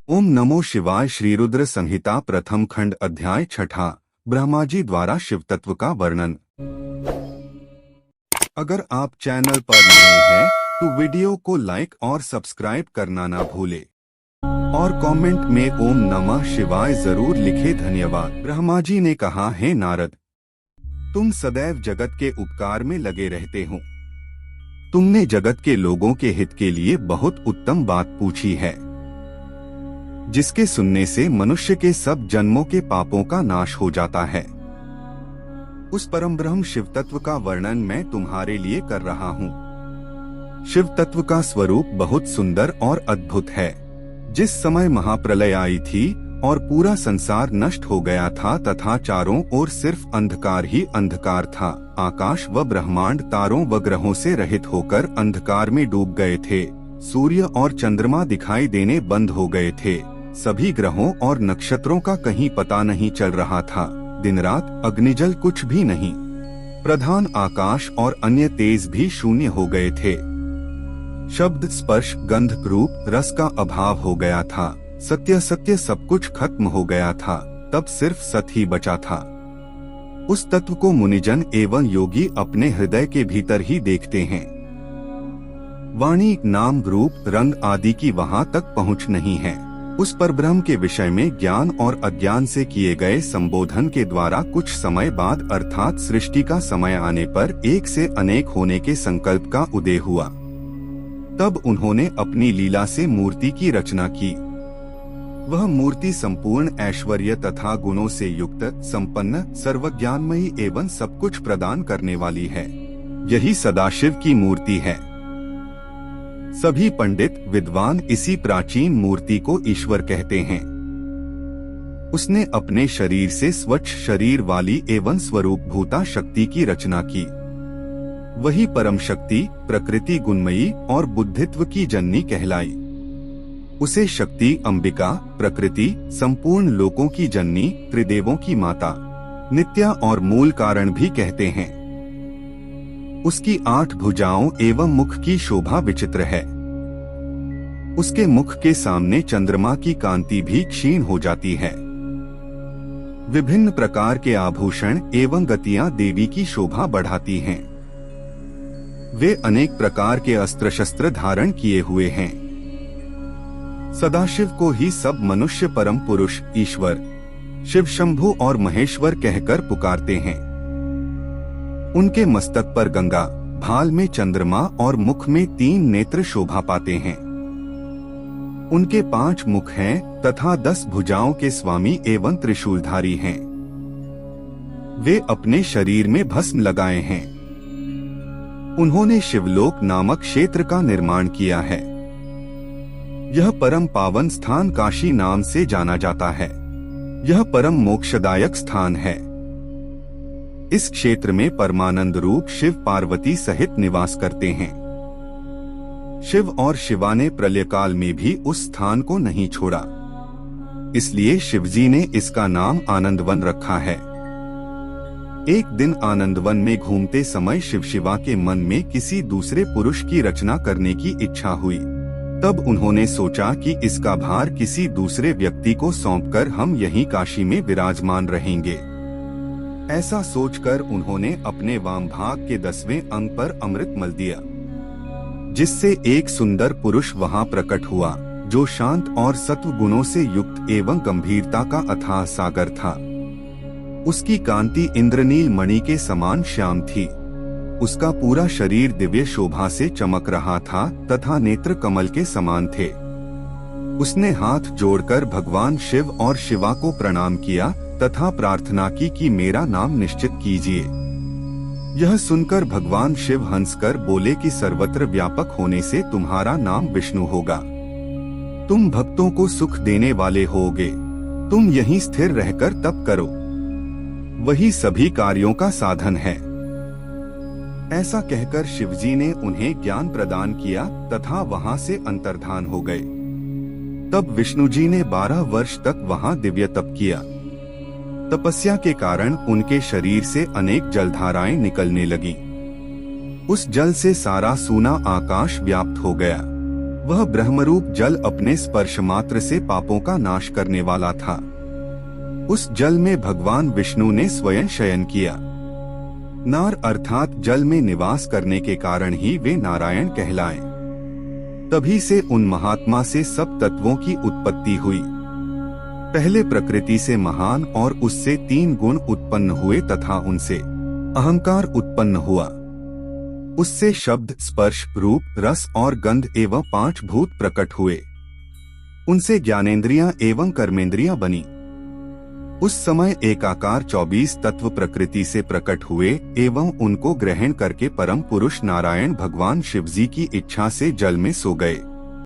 ओम नमो शिवाय। श्री रुद्र संहिता प्रथम खंड अध्याय छठा। ब्रह्मा जी द्वारा शिव तत्व का वर्णन। अगर आप चैनल पर नए हैं तो वीडियो को लाइक और सब्सक्राइब करना ना भूले और कमेंट में ओम नमः शिवाय जरूर लिखे। धन्यवाद। ब्रह्मा जी ने कहा, हे नारद, तुम सदैव जगत के उपकार में लगे रहते हो। तुमने जगत के लोगों के हित के लिए बहुत उत्तम बात पूछी है, जिसके सुनने से मनुष्य के सब जन्मों के पापों का नाश हो जाता है। उस परम ब्रह्म शिव तत्व का वर्णन मैं तुम्हारे लिए कर रहा हूँ। शिव तत्व का स्वरूप बहुत सुंदर और अद्भुत है। जिस समय महाप्रलय आई थी और पूरा संसार नष्ट हो गया था तथा चारों ओर सिर्फ अंधकार ही अंधकार था, आकाश व ब्रह्मांड तारों व ग्रहों से रहित होकर अंधकार में डूब गए थे। सूर्य और चंद्रमा दिखाई देने बंद हो गए थे। सभी ग्रहों और नक्षत्रों का कहीं पता नहीं चल रहा था। दिन रात अग्निजल कुछ भी नहीं। प्रधान आकाश और अन्य तेज भी शून्य हो गए थे। शब्द, स्पर्श, गंध, रूप, रस का अभाव हो गया था। सत्य सत्य सब कुछ खत्म हो गया था। तब सिर्फ सत ही बचा था। उस तत्व को मुनिजन एवं योगी अपने हृदय के भीतर ही देखते हैं। वाणी, नाम, रूप, रंग आदि की वहां तक पहुंच नहीं है। उस परब्रह्म के विषय में ज्ञान और अज्ञान से किए गए संबोधन के द्वारा कुछ समय बाद अर्थात सृष्टि का समय आने पर एक से अनेक होने के संकल्प का उदय हुआ। तब उन्होंने अपनी लीला से मूर्ति की रचना की। वह मूर्ति संपूर्ण ऐश्वर्य तथा गुणों से युक्त, संपन्न, सर्वज्ञानमयी एवं सब कुछ प्रदान करने वाली है। यही सदाशिव की मूर्ति है। सभी पंडित विद्वान इसी प्राचीन मूर्ति को ईश्वर कहते हैं। उसने अपने शरीर से स्वच्छ शरीर वाली एवं स्वरूप भूता शक्ति की रचना की। वही परम शक्ति, प्रकृति गुणमयी और बुद्धित्व की जननी कहलाई। उसे शक्ति, अंबिका, प्रकृति, संपूर्ण लोकों की जननी, त्रिदेवों की माता, नित्या और मूल कारण भी कहते हैं। उसकी 8 भुजाओं एवं मुख की शोभा विचित्र है। उसके मुख के सामने चंद्रमा की कांति भी क्षीण हो जाती है। विभिन्न प्रकार के आभूषण एवं गतियां देवी की शोभा बढ़ाती हैं। वे अनेक प्रकार के अस्त्र शस्त्र धारण किए हुए हैं। सदाशिव को ही सब मनुष्य परम पुरुष, ईश्वर, शिव शंभु और महेश्वर कहकर पुकारते हैं। उनके मस्तक पर गंगा, भाल में चंद्रमा और मुख में 3 नेत्र शोभा पाते हैं। उनके 5 मुख हैं तथा 10 भुजाओं के स्वामी एवं त्रिशूलधारी हैं। वे अपने शरीर में भस्म लगाए हैं। उन्होंने शिवलोक नामक क्षेत्र का निर्माण किया है। यह परम पावन स्थान काशी नाम से जाना जाता है। यह परम मोक्षदायक स्थान है। इस क्षेत्र में परमानंद रूप शिव पार्वती सहित निवास करते हैं। शिव और शिवा ने प्रलय काल में भी उस स्थान को नहीं छोड़ा, इसलिए शिवजी ने इसका नाम आनंदवन रखा है। एक दिन आनंदवन में घूमते समय शिव शिवा के मन में किसी दूसरे पुरुष की रचना करने की इच्छा हुई। तब उन्होंने सोचा कि इसका भार किसी दूसरे व्यक्ति को सौंपकर हम यहीं काशी में विराजमान रहेंगे। ऐसा सोचकर उन्होंने अपने वाम भाग के 10वें अंग पर अमृत मल दिया, जिससे एक सुंदर पुरुष वहां प्रकट हुआ, जो शांत और सत्व गुणों से युक्त एवं गंभीरता का अथाह सागर था। उसकी कांति इंद्रनील मणि के समान श्याम थी। उसका पूरा शरीर दिव्य शोभा से चमक रहा था तथा नेत्र कमल के समान थे। उसने हाथ जोड़कर भगवान शिव और शिवा को प्रणाम किया तथा प्रार्थना की कि मेरा नाम निश्चित कीजिए। यह सुनकर भगवान शिव हंसकर बोले कि सर्वत्र व्यापक होने से तुम्हारा नाम विष्णु होगा। तुम भक्तों को सुख देने वाले होगे। तुम यहीं स्थिर रहकर तप करो, वही सभी कार्यों का साधन है। ऐसा कहकर शिवजी ने उन्हें ज्ञान प्रदान किया तथा वहां से अंतर्धान हो गए। तब विष्णुजी ने 12 वर्ष तक वहां दिव्य तप किया। तपस्या के कारण उनके शरीर से अनेक जलधाराएं निकलने लगीं। उस जल से सारा सूना आकाश व्याप्त हो गया। वह ब्रह्मरूप जल अपने स्पर्श मात्र से पापों का नाश करने वाला था। उस जल में भगवान विष्णु ने स्वयं शयन किया। नार अर्थात जल में निवास करने के कारण ही वे नारायण कहलाए। तभी से उन महात्मा से सब तत्वों की उत्पत्ति हुई। पहले प्रकृति से महान और उससे 3 गुण उत्पन्न हुए तथा उनसे अहंकार उत्पन्न हुआ। उससे शब्द, स्पर्श, रूप, रस और गंध एवं 5 भूत प्रकट हुए। उनसे ज्ञानेंद्रियां एवं कर्मेंद्रियां बनी। उस समय एकाकार 24 तत्व प्रकृति से प्रकट हुए एवं उनको ग्रहण करके परम पुरुष नारायण भगवान शिवजी की इच्छा से जल में सो गए।